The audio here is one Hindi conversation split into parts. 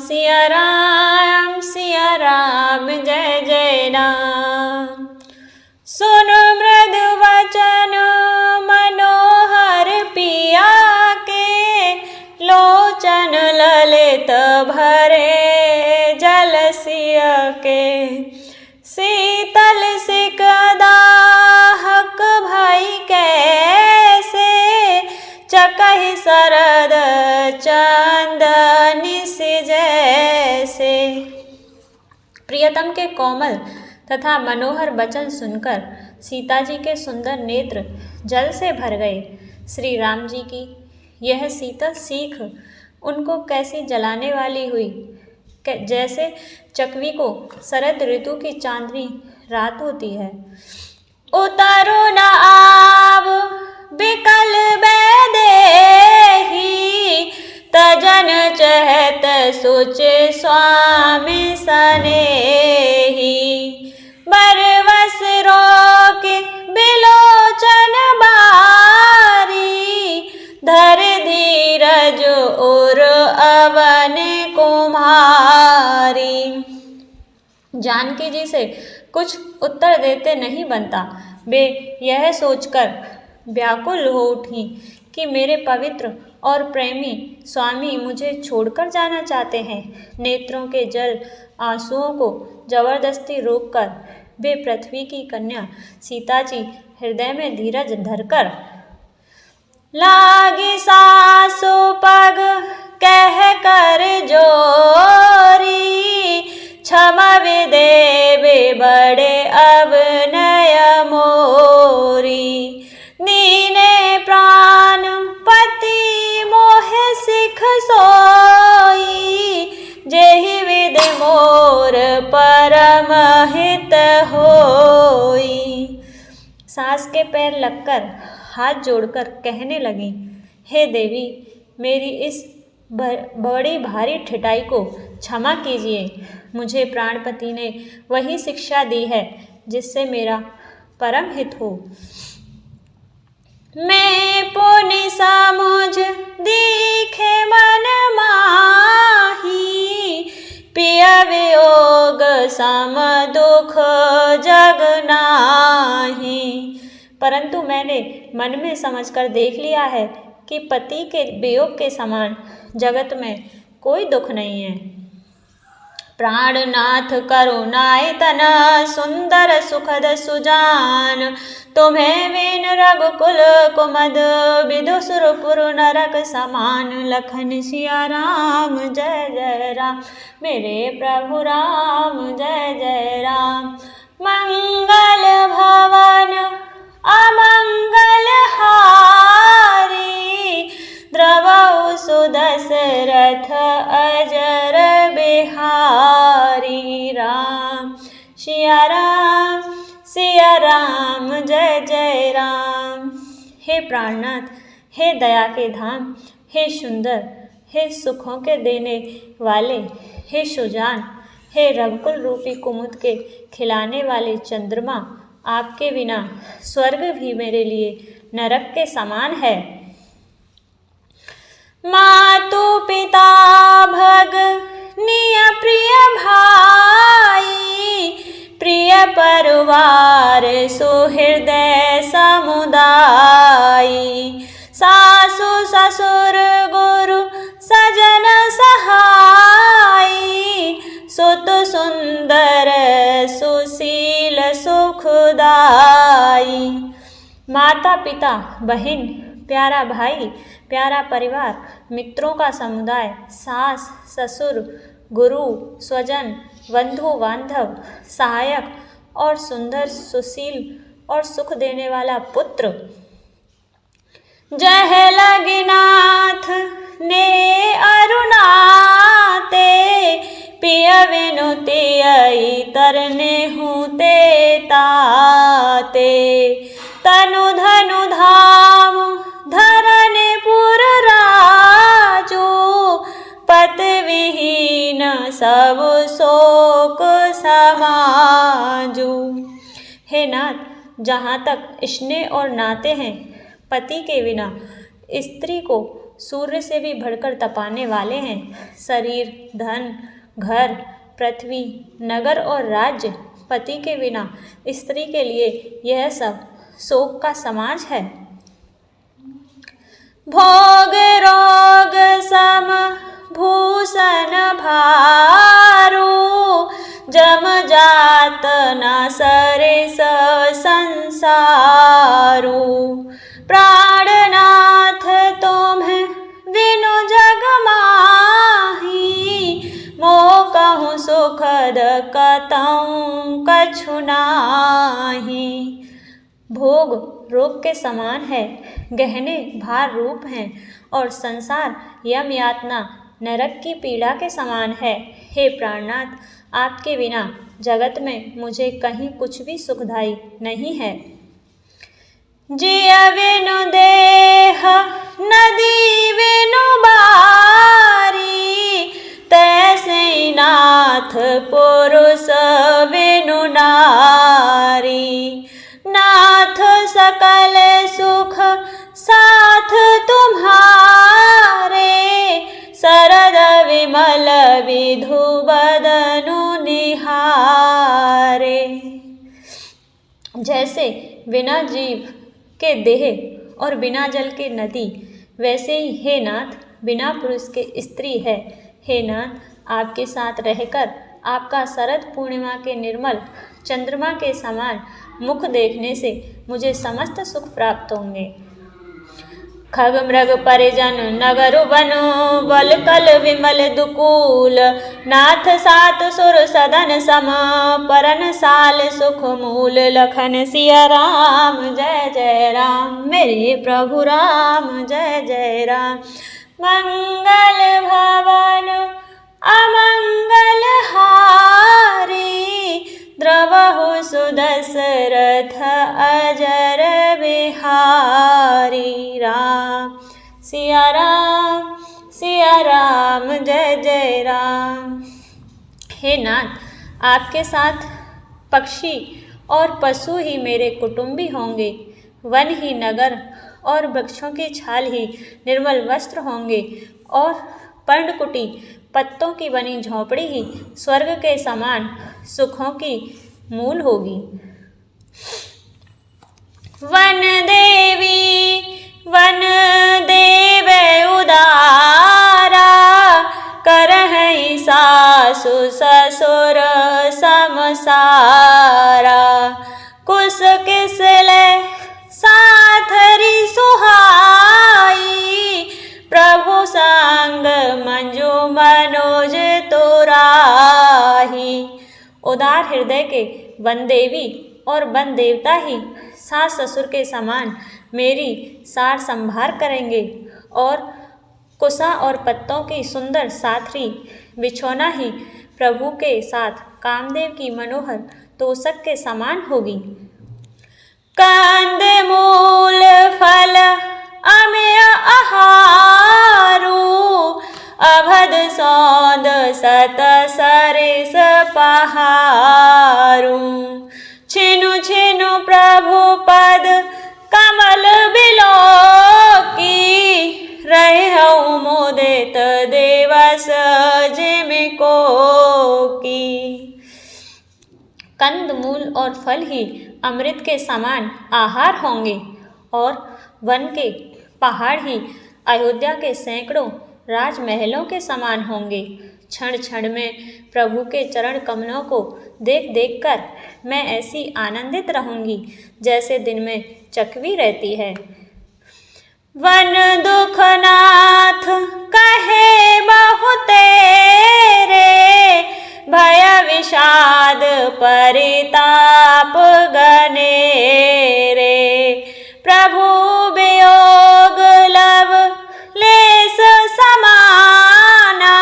सिया राम जय जय राम। सुन मृदु वचन मनोहर पिया के, लोचन ललित भरे जल सिया के। शीतल सिकदाहक भई कैसे, चकहि शरद चांदनी से जैसे। प्रियतम के कोमल तथा मनोहर वचन सुनकर सीता जी के सुंदर नेत्र जल से भर गए। श्री राम जी की यह शीतल सीख उनको कैसी जलाने वाली हुई, जैसे चकवी को शरद ऋतु की चांदनी रात होती है। उतरु न आब बिकल बैदेही, तजन चहत सोचे स्वामी सनेही। बरवस रोक बिलोचन बारी, धर धीरज और अवन कुम्हारी। जानकी जी से कुछ उत्तर देते नहीं बनता। वे यह सोचकर व्याकुल हो उठी कि मेरे पवित्र और प्रेमी स्वामी मुझे छोड़कर जाना चाहते हैं। नेत्रों के जल आंसुओं को जबरदस्ती रोककर वे पृथ्वी की कन्या सीता जी हृदय में धीरज धरकर लागी सासु पग कह कर जोरी, क्षमा देवे बड़े अब नय मोरी। दीने प्राण पति मोह सिख सोई, जेहि विध मोर परम हित होई। सास के पैर लगकर हाथ जोड़कर कहने लगी, हे देवी, मेरी इस बड़ी भारी ठिठाई को क्षमा कीजिए। मुझे प्राणपति ने वही शिक्षा दी है जिससे मेरा परम हित हो। मैं पुनि समुझ दीखे मन माही, पिय वियोग सम दुख जग नाही। परंतु मैंने मन में समझकर देख लिया है कि पति के वियोग के समान जगत में कोई दुख नहीं है। प्राणनाथ करुणाय तन सुंदर सुखद सुजान, तुम्हें बिन रघुकुल कुमद विदुषुरपुर नरक समान। लखन सिया राम जय जय राम, मेरे प्रभु राम जय जय राम। मंगल भवन अमंगल हारी, द्रवहु सुदशरथ अजर बिहारी। राम सिया राम जय जय राम। हे प्राणनाथ, हे दया के धाम, हे सुंदर, हे सुखों के देने वाले, हे सुजान, हे रघुकुल रूपी कुमुद के खिलाने वाले चंद्रमा, आपके बिना स्वर्ग भी मेरे लिए नरक के समान है। मातु पिता भगनिय प्रिय भाई, प्रिय परिवार सुहृदय समुदायी। सासु ससुर गुरु सजन सहाई, सुत सुंदर सुशील सुखदाई। माता पिता बहन, प्यारा भाई, प्यारा परिवार, मित्रों का समुदाय, सास ससुर गुरु स्वजन बंधु बांधव सहायक और सुंदर सुशील और सुख देने वाला पुत्र। जय लगनाथ ने अरुणाते, पिय विनुति तरने हूते ताते। तनु धनु धाम धरने पुर राजू, पत विहीन सब शोक समाजू। हे नाथ, जहाँ तक स्नेह और नाते हैं, पति के बिना स्त्री को सूर्य से भी बढ़कर तपाने वाले हैं। शरीर, धन, घर, पृथ्वी, नगर और राज्य, पति के बिना स्त्री के लिए यह सब शोक का समाज है। भोग रोग सम भूषण भारू, जम जात न सरिस संसारू। प्राणनाथ तुम्हें बिनु जग माही, मोह कहूँ सुखद कतऊँ कछु नाही। भोग रोग के समान है, गहने भार रूप हैं और संसार यम यातना नरक की पीड़ा के समान है। हे प्राणनाथ, आपके बिना जगत में मुझे कहीं कुछ भी सुखदायी नहीं है। जिय बिनु देह नदी बिनु बारी, तैसे नाथ पुरुष बिनु नारी। नाथ सकल सुख साथ तुम्हारे, शरद विमल विधु बदनु निहारे। जैसे बिना जीव के देह और बिना जल के नदी, वैसे ही हे नाथ बिना पुरुष के स्त्री है। हे नाथ, आपके साथ रहकर आपका शरद पूर्णिमा के निर्मल चंद्रमा के समान मुख देखने से मुझे समस्त सुख प्राप्त होंगे। खग मृग परिजन नगर बनु, बल कल विमल दुकूल। नाथ सात सुर सदन सम, परन साल सुख मूल। लखन सिया राम जय जय राम, मेरे प्रभु राम जय जय राम। मंगल भवन अमंगल हारी, द्रवहु सुदशरथ अजर बिहारी। राम सिया राम जय जय राम। हे नाथ, आपके साथ पक्षी और पशु ही मेरे कुटुंबी होंगे, वन ही नगर और वृक्षों की छाल ही निर्मल वस्त्र होंगे और पर्णकुटी पत्तों की बनी झोंपड़ी ही स्वर्ग के समान सुखों की मूल होगी। वन देवे उदारा, करहि सासु ससुर समसारा। कुस किसले साथरी सुहाई, प्रभु संग मंजू मनोज तोराही। उदार हृदय के वन देवी और वन देवता ही सास ससुर के समान मेरी सार संभार करेंगे और कुसा और पत्तों की सुंदर साथरी बिछौना ही प्रभु के साथ कामदेव की मनोहर तोषक के समान होगी। कंद मूल फल अमेय आहारू, अभद सौंद सत सरिस पहारू। छिनु छिनु प्रभु पद कमल बिलोकी, रहउ मुदित देवस जिमिको की। कंद मूल और फल ही अमृत के समान आहार होंगे और वन के पहाड़ ही अयोध्या के सैकड़ों राजमहलों के समान होंगे। क्षण क्षण में प्रभु के चरण कमलों को देख देख कर मैं ऐसी आनंदित रहूंगी जैसे दिन में चकवी रहती है। वन दुखनाथ कहे बहु तेरे, भय विषाद परिताप गनेरे। प्रभु वियोग लव लेस समाना,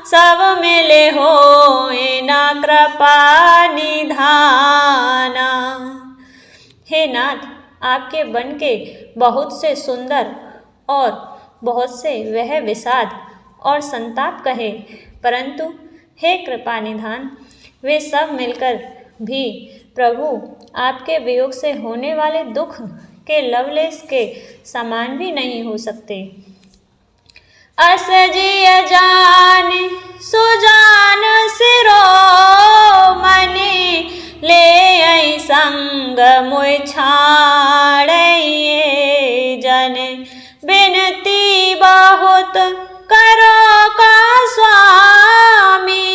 सब मिले होए ना कृपा निधाना। हे नाथ, आपके वन के बहुत से सुंदर और बहुत से वह विषाद और संताप कहे, परंतु हे कृपा निधान, वे सब मिलकर भी प्रभु आपके वियोग से होने वाले दुख के लवलेश के समान भी नहीं हो सकते। असजिय जान सुजान शिरोमणि ले आई संग मोय छाड़िए जन बिनती बहुत करो का स्वामी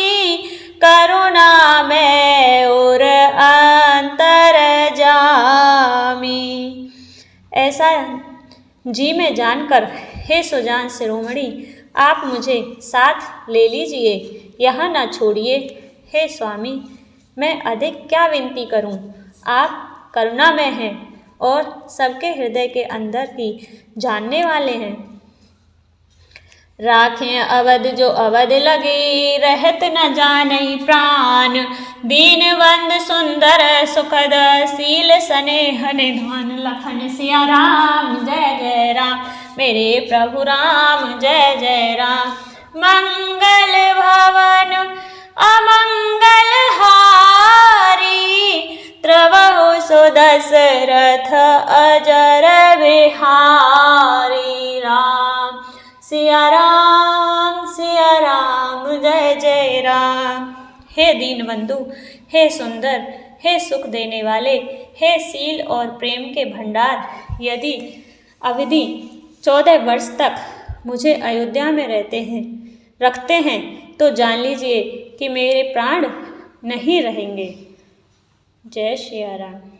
करुणा में और अंतर जामी। ऐसा जी में जानकर हे सुजान शिरोमणि आप मुझे साथ ले लीजिए, यहाँ न छोड़िए। हे स्वामी मैं अधिक क्या विनती करूं, आप करुणा में हैं और सबके हृदय के अंदर की जानने वाले हैं। राखें अवध जो अवध लगी रहत न जानई प्राण दीनबंध सुंदर सुखद शील स्नेह निधान लखन सिया राम जय जय राम मेरे प्रभु राम जय जय राम। मंगल भवन अमंगल हारी त्रवहु सुदशरथ अजर बिहारी राम सिया राम जय जय राम। हे दीनबंधु हे सुंदर हे सुख देने वाले हे शील और प्रेम के भंडार, यदि अवधि 14 वर्ष तक मुझे अयोध्या में रखते हैं तो जान लीजिए कि मेरे प्राण नहीं रहेंगे। जय श्री राम।